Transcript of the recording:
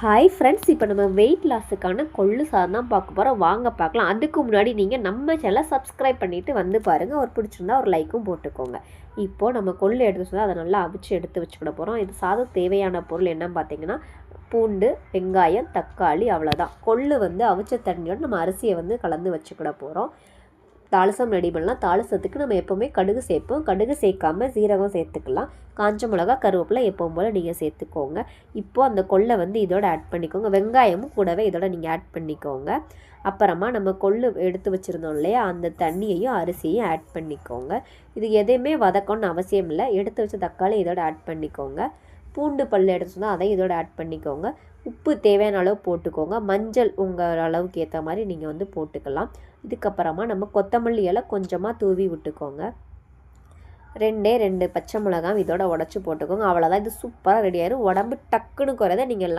Hi friends, இப்போ நம்ம wait லாஸுக்கான கொள்ளு சாதம் தான் பார்க்க போகிறோம். வாங்க பார்க்கலாம். அதுக்கு முன்னாடி நீங்கள் நம்ம சேனலை சப்ஸ்கிரைப் பண்ணிவிட்டு வந்து பாருங்கள். ஒரு பிடிச்சிருந்தா ஒரு லைக்கும் போட்டுக்கோங்க. இப்போது நம்ம கொள்ளு எடுத்து வச்சுருந்தா அதை நல்லா அவிச்சு எடுத்து வச்சுக்கிட போகிறோம். இது சாதம் தேவையான பொருள் என்னன்னு பார்த்தீங்கன்னா, பூண்டு, வெங்காயம், தக்காளி, அவ்வளோதான். கொள்ளு அவிச்ச தண்ணியோடு நம்ம அரிசியை கலந்து வச்சுக்கிட போகிறோம். தாளிசம் ரெடி பண்ணலாம். தாளிசத்துக்கு நம்ம எப்போவுமே கடுகு சேர்ப்போம். கடுகு சேர்க்காமல் சீரகம் சேர்த்துக்கலாம். காஞ்ச மிளகா, கருவேப்பிலை எப்பவும் போல் நீங்கள் சேர்த்துக்கோங்க. இப்போது அந்த கொள்ளை இதோட ஆட் பண்ணிக்கோங்க. வெங்காயமும் கூடவே இதோட நீங்கள் ஆட் பண்ணிக்கோங்க. அப்புறமா நம்ம கொள்ளு எடுத்து வச்சுருந்தோம் இல்லையா, அந்த தண்ணியையும் அரிசியையும் ஆட் பண்ணிக்கோங்க. இது எதையுமே வதக்கணும்னு அவசியம் இல்லை. எடுத்து வச்ச தக்காளி இதோட ஆட் பண்ணிக்கோங்க. பூண்டு பல் எடுத்துனா அதையும் இதோட ஆட் பண்ணிக்கோங்க. உப்பு தேவையான அளவு போட்டுக்கோங்க. மஞ்சள் உங்கள் அளவுக்கு ஏற்ற மாதிரி நீங்கள் போட்டுக்கலாம். இதுக்கப்புறமா நம்ம கொத்தமல்லி இலை கொஞ்சமாக தூவி விட்டுக்கோங்க. 2 பச்சை மிளகாய் இதோட உடச்சி போட்டுக்கோங்க. அவ்வளோதான். இது சூப்பராக ரெடி ஆயிடும். உடம்பு டக்குன்னு குறையதை நீங்கள்